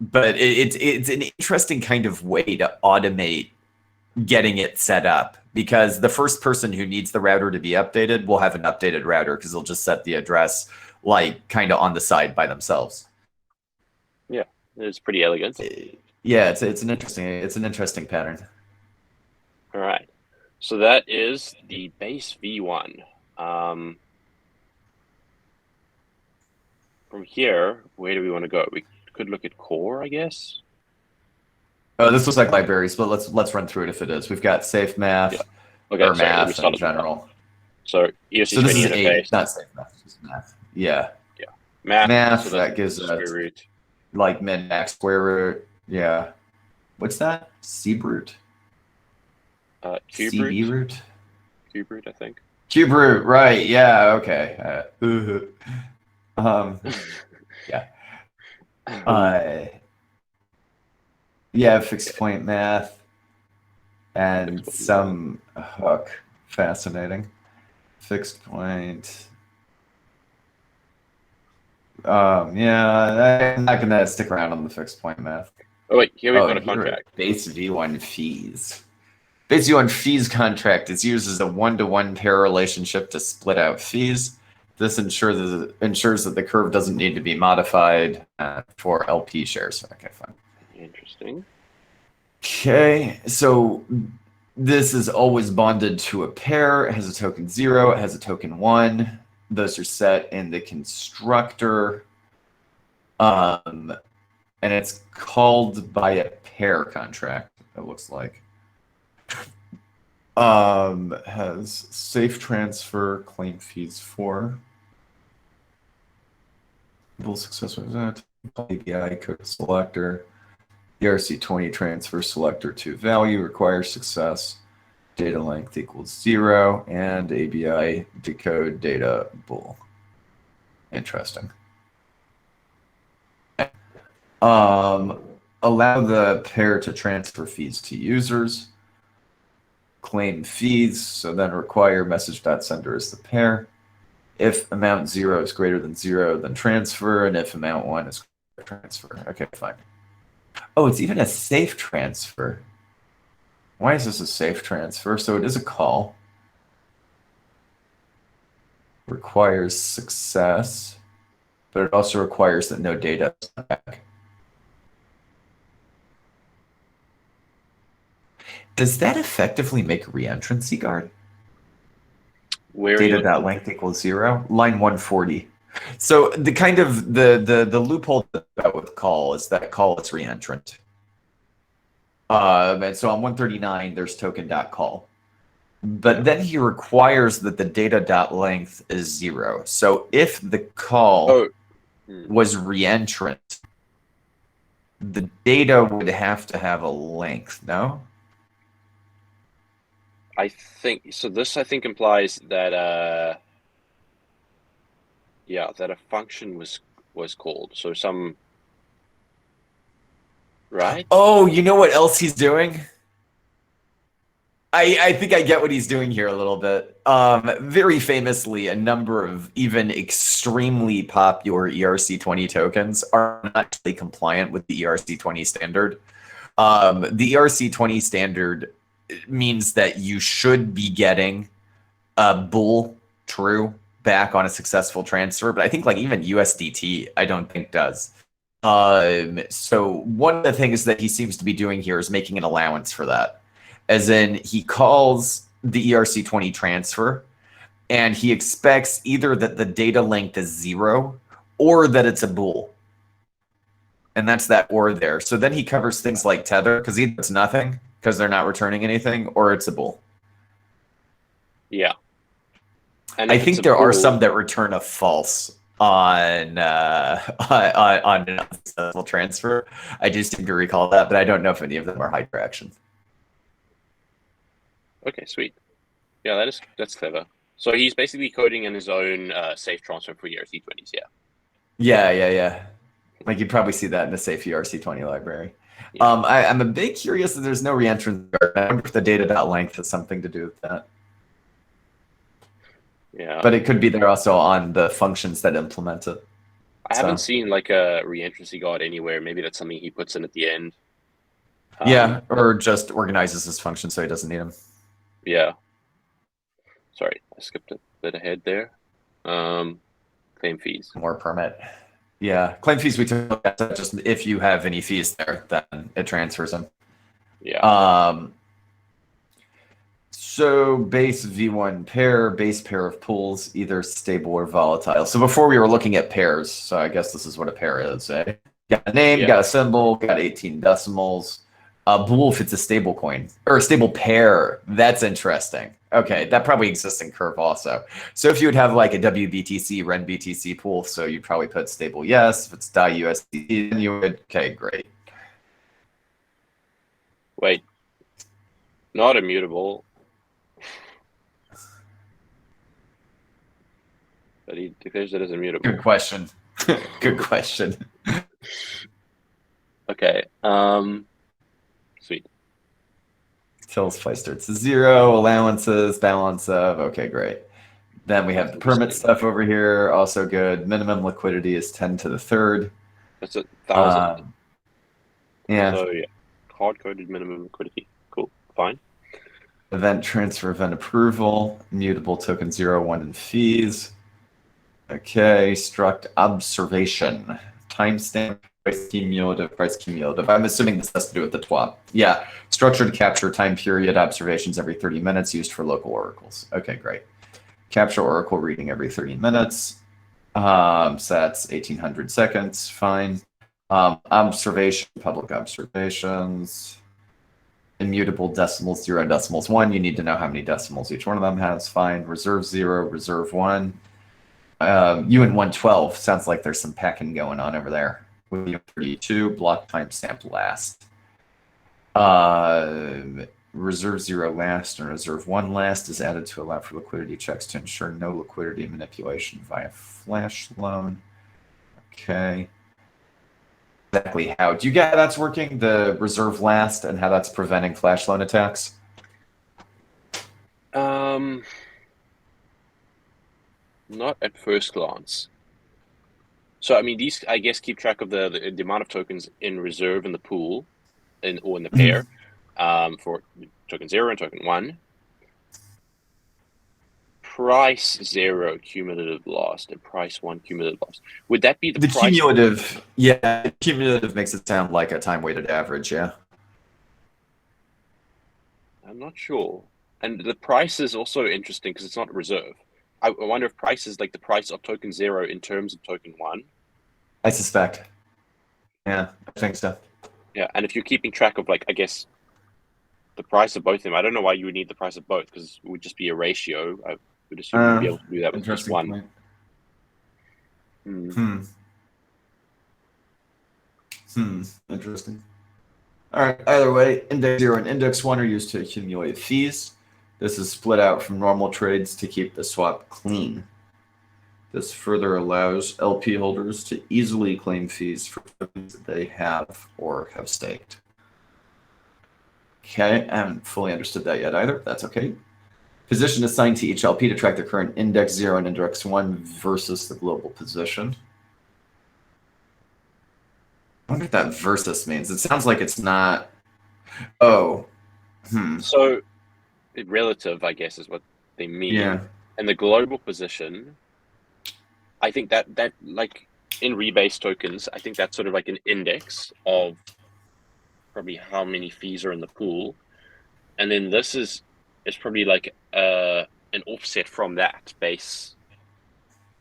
S1: But it's an interesting kind of way to automate getting it set up, because the first person who needs the router to be updated will have an updated router because they'll just set the address like kind of on the side by themselves.
S2: Yeah, it's pretty elegant.
S1: Yeah, it's an interesting pattern.
S2: All right, so that is the base V1. From here, where do we want to go? We could look at core, I guess.
S1: Oh, this looks like libraries, but let's run through it if it is. We've got safe math, or math in general.
S2: So ERC20
S1: so this is
S2: interface.
S1: Not safe math, just math. Yeah.
S2: Yeah. Math.
S1: So that gives us root. Like min max square root. Yeah. What's that? Cube root?
S2: Cube
S1: CB root?
S2: Cube root, I think.
S1: Cube root, right? Yeah. Okay. Yeah. Yeah, fixed point math and some hook. Fascinating. Fixed point. Yeah, I'm not gonna stick around on the fixed point math.
S2: Oh wait, here we've got a contract.
S1: Base V1 fees. Base V1 fees contract is used as a one-to-one pair relationship to split out fees. This ensures that the curve doesn't need to be modified for LP shares. Okay, fine.
S2: Interesting.
S1: Okay, so this is always bonded to a pair. It has a token 0. It has a token 1. Those are set in the constructor. And it's called by a pair contract, it looks like. Has safe transfer, claim fees 4. Full success with that. API code selector. ERC20 transfer selector to value requires success. Data length equals 0, and ABI decode data bool. Interesting. Allow the pair to transfer fees to users. claim fees, so then require message.sender is the pair. If amount 0 is greater than 0, then transfer, and if amount 1 is transfer. Okay, fine. Oh, it's even a safe transfer. Why is this a safe transfer? So it is a call. Requires success, but it also requires that no data is back. Does that effectively make reentrancy guard?
S2: Where
S1: Data.length equals 0, line 140. So the kind of the loophole about with call is that call is reentrant. And so on 139, there's token.call. But then he requires that the data.length is 0. So if the call was reentrant, the data would have to have a length, no?
S2: I think so. This I think implies that that a function was called. So some right?
S1: Oh, you know what else he's doing? I think I get what he's doing here a little bit. Very famously, a number of even extremely popular ERC20 tokens are not actually compliant with the ERC20 standard. The ERC20 standard means that you should be getting a bull true back on a successful transfer, but I think like even USDT, I don't think does. So one of the things that he seems to be doing here is making an allowance for that. As in, he calls the ERC20 transfer, and he expects either that the data length is 0 or that it's a bool. And that's that or there. So then he covers things like tether, because either it's nothing, because they're not returning anything, or it's a bool.
S2: Yeah. And
S1: I think there are some that return a false on an unsuccessful transfer. I just seem to recall that, but I don't know if any of them are high traction.
S2: Okay, sweet. Yeah, that's clever. So he's basically coding in his own safe transfer for ERC20s, yeah.
S1: Yeah. Like you'd probably see that in the safe ERC20 library.
S2: Yeah.
S1: I'm a bit curious that there's no reentrant guard. I wonder if the data.length has something to do with that.
S2: Yeah.
S1: But it could be there also on the functions that implement it.
S2: I haven't seen like a reentrancy guard anywhere. Maybe that's something he puts in at the end.
S1: Yeah, or just organizes his function so he doesn't need them.
S2: Yeah. Sorry, I skipped a bit ahead there. Claim fees.
S1: More permit. Yeah, claim fees we took at just if you have any fees there, then it transfers them.
S2: Yeah.
S1: So base V1 pair, base pair of pools, either stable or volatile. So before we were looking at pairs, so I guess this is what a pair is, eh? Got a name, got a symbol, got 18 decimals. Bool if it's a stable coin or a stable pair. That's interesting. Okay, that probably exists in Curve also. So if you would have like a WBTC, Ren BTC pool, so you'd probably put stable yes. If it's DAI USD, then you would, okay, great.
S2: Wait, not immutable. But he declares it as immutable.
S1: Good question. Good question.
S2: Okay. Sweet.
S1: Till supply starts to 0, allowances, balance of, okay, great. Then we have the permit stuff over here, also good. Minimum liquidity is 10 to the third.
S2: That's 1,000.
S1: Yeah.
S2: So yeah, hard-coded minimum liquidity. Cool, fine.
S1: Event transfer, event approval, mutable token 0, 1 and fees. Okay, struct observation, timestamp, price cumulative, price cumulative. I'm assuming this has to do with the TWAP. Yeah, structured capture time period observations every 30 minutes used for local oracles. Okay, great. Capture oracle reading every 30 minutes. So that's 1800 seconds, fine. Observation, public observations. Immutable decimals, 0 decimals 1. You need to know how many decimals each one of them has, fine. Reserve 0, reserve 1. UN 112 sounds like there's some packing going on over there. With UN 32, block timestamp last. Reserve 0 last and reserve 1 last is added to allow for liquidity checks to ensure no liquidity manipulation via flash loan. Okay. Exactly how do you get how that's working? The reserve last and how that's preventing flash loan attacks?
S2: Not at first glance. So I mean, these I guess keep track of the amount of tokens in reserve in the pool, or in the pair, for token 0 and token 1. Price 0 cumulative loss and price 1 cumulative loss. Would that be the price?
S1: Cumulative? Yeah, cumulative makes it sound like a time-weighted average. Yeah.
S2: I'm not sure. And the price is also interesting because it's not reserve. I wonder if price is like the price of token 0 in terms of token 1.
S1: I suspect. Yeah, I think so.
S2: Yeah, and if you're keeping track of, like, I guess, the price of both of them, I don't know why you would need the price of both, because it would just be a ratio. I would assume you'd be able to do that with just one.
S1: Point. Interesting. All right. Either way, index 0 and index 1 are used to accumulate fees. This is split out from normal trades to keep the swap clean. This further allows LP holders to easily claim fees for tokens that they have or have staked. Okay, I haven't fully understood that yet either. That's okay. Position assigned to each LP to track the current index 0 and index 1 versus the global position. I wonder what that versus means. It sounds like it's not. Oh.
S2: So, relative, I guess, is what they mean.
S1: Yeah.
S2: And the global position, I think that like in rebase tokens, I think that's sort of like an index of probably how many fees are in the pool. And then this is probably like an offset from that base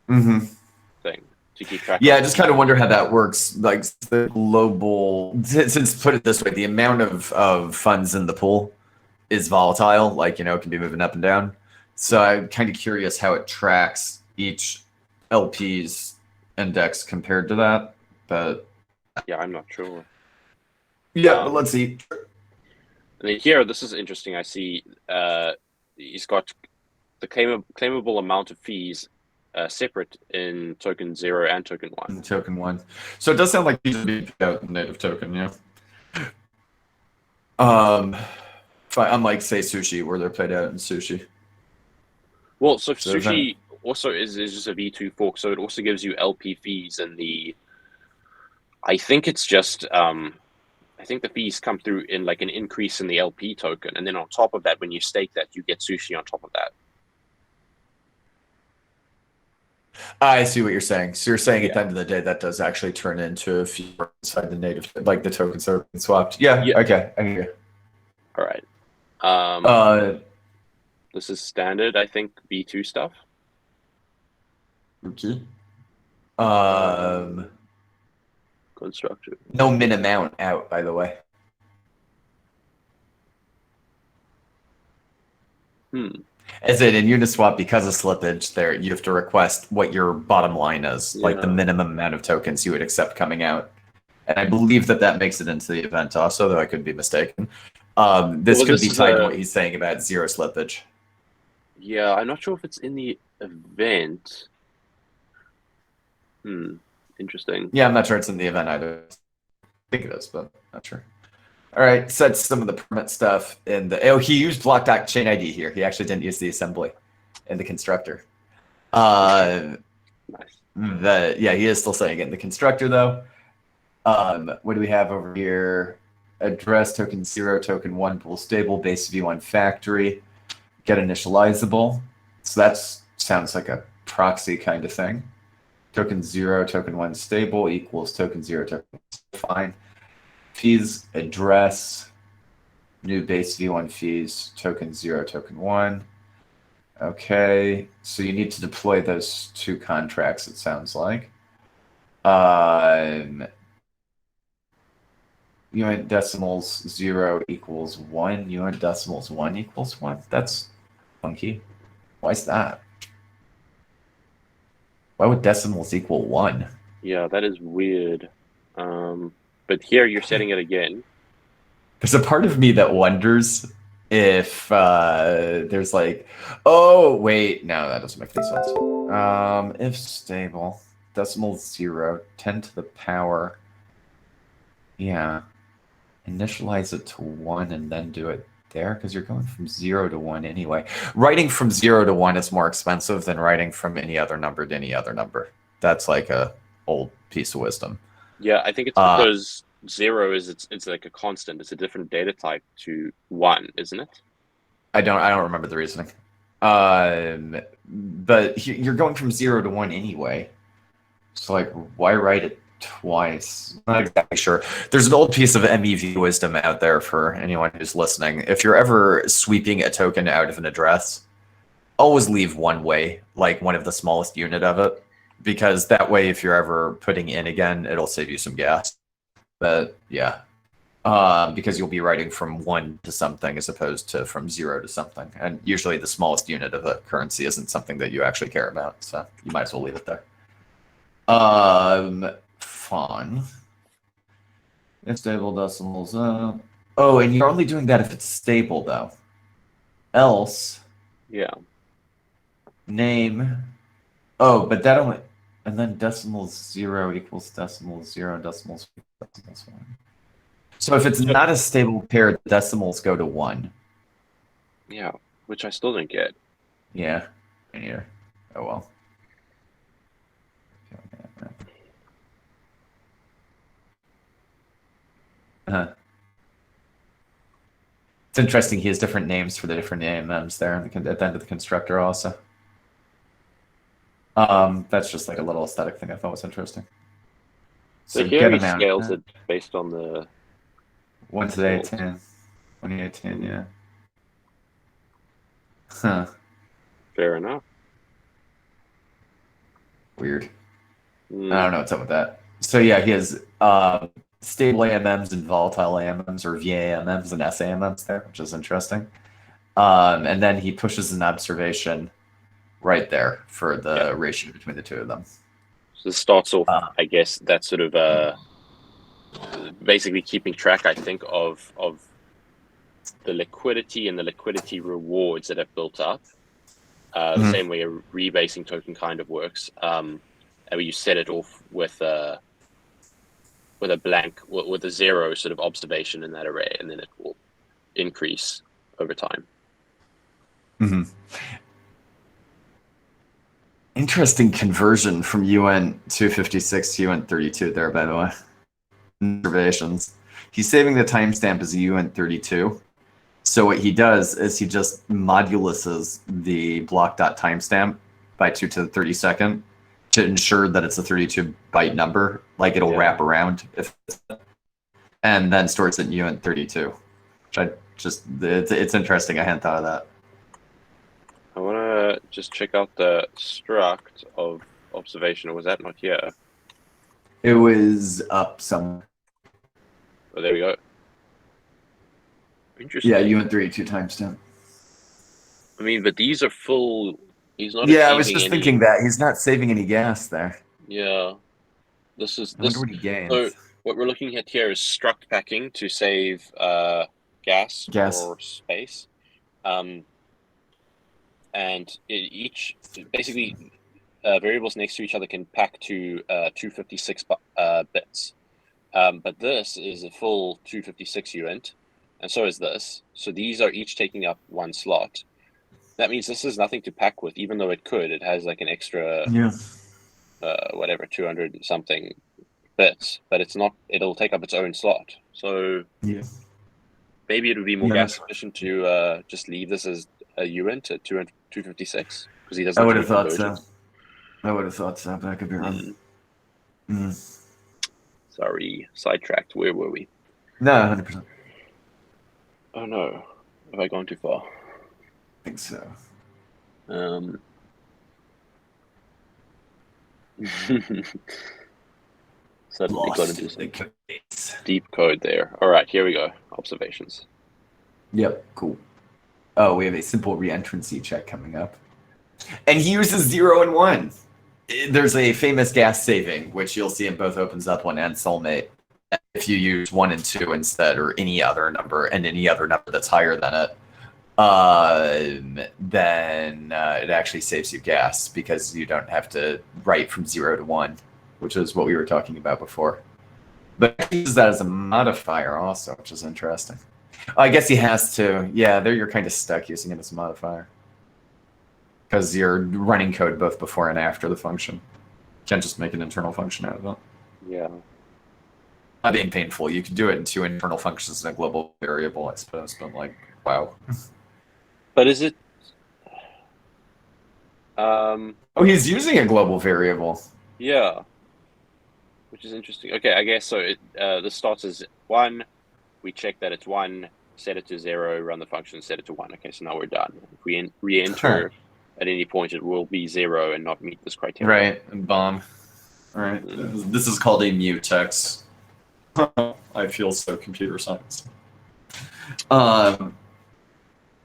S2: thing. To keep track
S1: yeah,
S2: of.
S1: I just kind of wonder how that works. Like the global, since put it this way, the amount of funds in the pool is volatile. Like, it can be moving up and down. So I'm kind of curious how it tracks each LP's index compared to that. But
S2: yeah, I'm not sure.
S1: Yeah, but let's see.
S2: And then here, this is interesting. I see he's got the claimable amount of fees separate in token 0 and token 1.
S1: Token 1. So it does sound like these are being paid out in native token, yeah. Unlike, say, sushi, where they're paid out in sushi.
S2: Well, so sushi also is just a V2 fork, so it also gives you LP fees, and I think it's just I think the fees come through in like an increase in the LP token, and then on top of that, when you stake that, you get sushi on top of that.
S1: I see what you're saying. So you're saying at the end of the day, that does actually turn into a fee inside the native, like the tokens are being swapped. Yeah. Okay. I hear you.
S2: All right. This is standard, I think, V2 stuff.
S1: Okay.
S2: Constructive.
S1: No min amount out, by the way. As in Uniswap, because of slippage, there you have to request what your bottom line is, like the minimum amount of tokens you would accept coming out. And I believe that makes it into the event also, though I could be mistaken. This could be tied to what he's saying about zero slippage.
S2: Yeah, I'm not sure if it's in the event. Interesting.
S1: Yeah, I'm not sure it's in the event either. I think it is, but not sure. All right, sets some of the permit stuff in the. He used block.chain ID here. He actually didn't use the assembly in the constructor.
S2: Nice.
S1: Yeah, he is still saying it in the constructor though. What do we have over here? Address token 0, token 1 pool stable, base v1 factory, get initializable. So that sounds like a proxy kind of thing. Token 0, token 1 stable equals token 0, token 1 fine. Fees address, new base v1 fees, token 0, token 1. Okay, so you need to deploy those two contracts, it sounds like. Unit decimals 0 equals 1. Unit decimals 1 equals 1. That's funky. Why is that? Why would decimals equal 1?
S2: Yeah, that is weird. But here you're setting it again.
S1: There's a part of me that wonders if there's like, oh, wait, no, that doesn't make any sense. If stable, decimal 0, 10 to the power. Yeah. Initialize it to 1 and then do it there because you're going from 0 to 1 anyway. Writing from 0 to 1 is more expensive than writing from any other number to any other number. That's like a old piece of wisdom.
S2: Yeah, I think it's because 0 is it's like a constant. It's a different data type to 1, isn't it?
S1: I don't remember the reasoning. But you're going from 0 to 1 anyway. So like, why write it twice? Not exactly sure. There's an old piece of MEV wisdom out there for anyone who's listening. If you're ever sweeping a token out of an address, always leave one way, like one of the smallest unit of it, because that way, if you're ever putting in again, it'll save you some gas. But yeah, because you'll be writing from 1 to something as opposed to from 0 to something. And usually the smallest unit of a currency isn't something that you actually care about. So you might as well leave it there. Fun. Stable decimals. Oh, and you're only doing that if it's stable, though. Else.
S2: Yeah.
S1: Name. Oh, but that only. And then decimals 0 equals decimals 0, decimals 1. So if it's not a stable pair, the decimals go to 1.
S2: Yeah, which I still don't get.
S1: Yeah, me neither. Oh well. It's interesting. He has different names for the different AMMs there at the end of the constructor also. That's just like a little aesthetic thing I thought was interesting.
S2: So here he scales it based on the
S1: 1 to the 18. 2018, yeah. Huh.
S2: Fair enough.
S1: Weird. I don't know what's up with that. So yeah, he has stable AMMs and volatile AMMs, or VAMMs and SAMMs there, which is interesting. And then he pushes an observation right there for the ratio between the two of them.
S2: So this starts off, I guess, that sort of basically keeping track, I think, of the liquidity and the liquidity rewards that have built up. The same way a rebasing token kind of works. And where you set it off with a blank, with a 0 sort of observation in that array, and then it will increase over time.
S1: Mm-hmm. Interesting conversion from UN 256 to UN 32 there, by the way. Observations. He's saving the timestamp as a UN 32. So what he does is he just moduluses the block.timestamp by 2 to the 32nd to ensure that it's a 32 byte number. Like it'll wrap around and then stores it in UN 32. Which it's interesting. I hadn't thought of that.
S2: I want to just check out the struct of observation, or was that not here?
S1: It was up somewhere.
S2: Oh, there we go. Interesting.
S1: Yeah, UN 32 timestamp.
S2: I mean, but these are full. He's not.
S1: Yeah, I was just thinking that he's not saving any gas there.
S2: Yeah, this is.
S1: I wonder what he gains.
S2: So what we're looking at here is struct packing to save gas or space, and each basically variables next to each other can pack to 256 bits. But this is a full 256 unit, and so is this. So these are each taking up 1 slot. That means this is nothing to pack with, even though it could. It has like an extra, 200 something bits, but it's not. It'll take up its own slot. So maybe it would be more gas efficient to just leave this as a unit at 256 because he doesn't.
S1: I would have thought so. But I could be wrong.
S2: Sorry, sidetracked. Where were we?
S1: No, 100%.
S2: Oh no, have I gone too far?
S1: I think so.
S2: Suddenly got into some deep code there. All right, here we go. Observations.
S1: Yep, cool. Oh, we have a simple reentrancy check coming up. And he uses 0 and 1. There's a famous gas saving, which you'll see in both Opens Up 1 and Soulmate. If you use 1 and 2 instead, or any other number, and any other number that's higher than it, then it actually saves you gas because you don't have to write from 0 to 1, which is what we were talking about before. But he uses that as a modifier also, which is interesting. I guess he has to. Yeah, there you're kind of stuck using it as a modifier. Because you're running code both before and after the function. Can't just make an internal function out of it.
S2: Yeah.
S1: Not being painful. You can do it in 2 internal functions and a global variable, I suppose, but like, wow.
S2: But is it?
S1: Oh, he's using a global variable.
S2: Yeah. Which is interesting. Okay, I guess so. This starts as 1. We check that it's 1, set it to 0, run the function, set it to 1. Okay, so now we're done. If we re-enter at any point, it will be 0 and not meet this criteria.
S1: Right, and bomb. All right, this is called a mutex. I feel so computer science.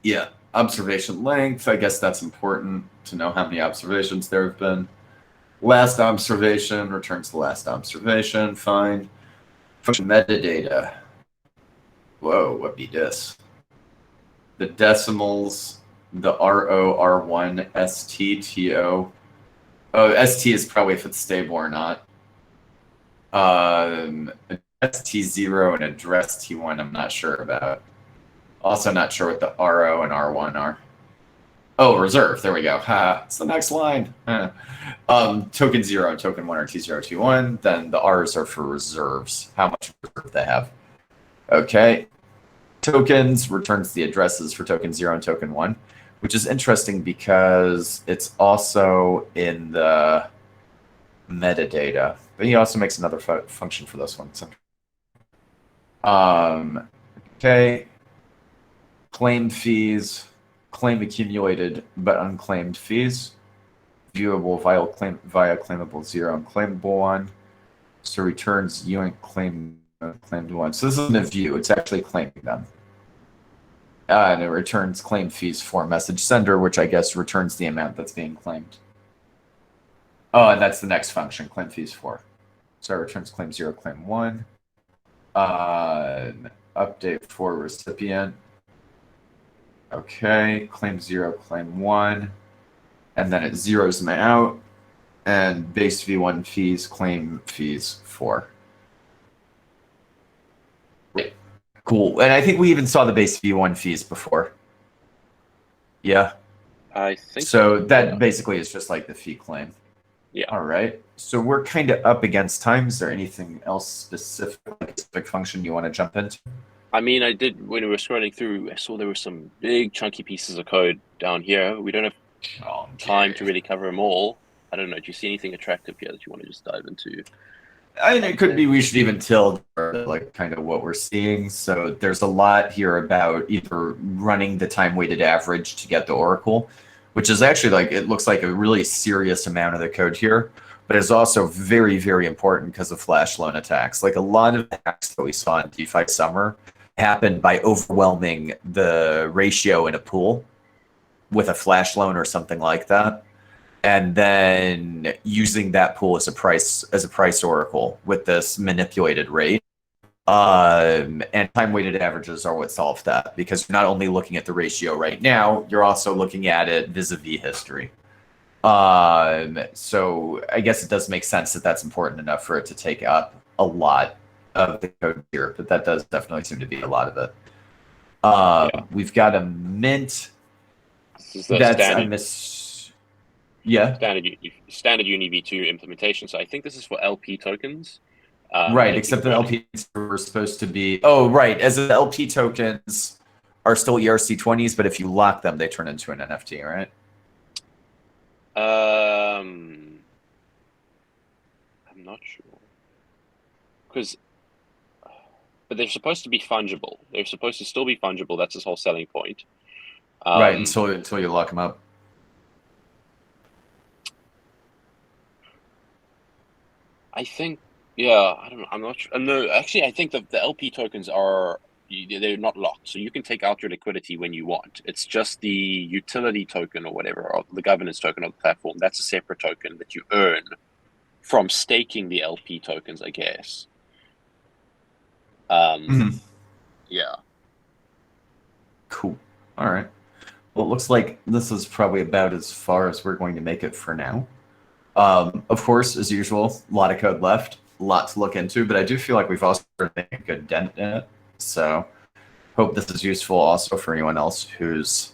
S1: Yeah, observation length. I guess that's important to know how many observations there have been. Last observation returns the last observation. Fine. Function metadata. Whoa, what be this? The decimals, the RO, R1, ST, TO. Oh, ST is probably if it's stable or not. ST0 and address T1, I'm not sure about. Also not sure what the RO and R1 are. Oh, reserve. There we go. Ha, it's the next line. Token 0 and token 1 are T0, T1. Then the R's are for reserves, how much reserve they have. Okay. Tokens returns the addresses for token 0 and token 1, which is interesting because it's also in the metadata. But he also makes another function for this one. So. Okay. Claim fees. Claim accumulated but unclaimed fees. Viewable via claimable 0 and claimable 1. So returns you and claimed 1. So this isn't a view, it's actually claiming them. And it returns claim fees for message sender, which I guess returns the amount that's being claimed. Oh, and that's the next function, claim fees for. So it returns claim 0, claim 1. Update for recipient. Okay, claim 0, claim 1. And then it zeroes them out. And base V1 fees, claim fees 4. Cool. And I think we even saw the base V1 fees before. Yeah.
S2: I think
S1: so. That basically is just like the fee claim.
S2: Yeah.
S1: All right. So we're kind of up against time. Is there anything else specific, like a specific function you want to jump into?
S2: I mean, I did, when we were scrolling through, I saw there were some big chunky pieces of code down here. We don't have time to really cover them all. I don't know. Do you see anything attractive here that you want to just dive into?
S1: I mean, it could be we should even tell like kind of what we're seeing. So there's a lot here about either running the time-weighted average to get the oracle, which is actually like, it looks like a really serious amount of the code here, but it's also very, very important because of flash loan attacks. Like a lot of hacks that we saw in DeFi summer happened by overwhelming the ratio in a pool with a flash loan or something like that, and then using that pool as a price oracle with this manipulated rate. And time-weighted averages are what solve that, because you're not only looking at the ratio right now, you're also looking at it vis-a-vis history. So I guess it does make sense that that's important enough for it to take up a lot of the code here, but that does definitely seem to be a lot of it. We've got a mint.
S2: This is
S1: That's
S2: standard,
S1: yeah.
S2: Standard Uni v2 implementation. So I think this is for LP tokens.
S1: Right, except the LPs were supposed to be... Oh, right. As the LP tokens are still ERC20s, but if you lock them, they turn into an NFT, right?
S2: I'm not sure. But they're supposed to be fungible. They're supposed to still be fungible. That's his whole selling point.
S1: Right, until you lock them up.
S2: I think, yeah, I don't know. I'm not sure. No, actually, I think the LP tokens they're not locked. So you can take out your liquidity when you want. It's just the utility token or whatever, or the governance token of the platform. That's a separate token that you earn from staking the LP tokens, I guess. Yeah.
S1: Cool. All right. Well, it looks like this is probably about as far as we're going to make it for now. Of course, as usual, a lot of code left, a lot to look into, but I do feel like we've also made a good dent in it. So hope this is useful also for anyone else who's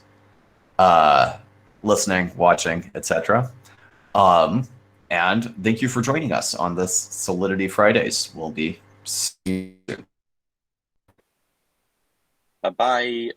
S1: listening, watching, etc. And thank you for joining us on this Solidity Fridays. We'll be seeing you soon.
S2: Bye bye.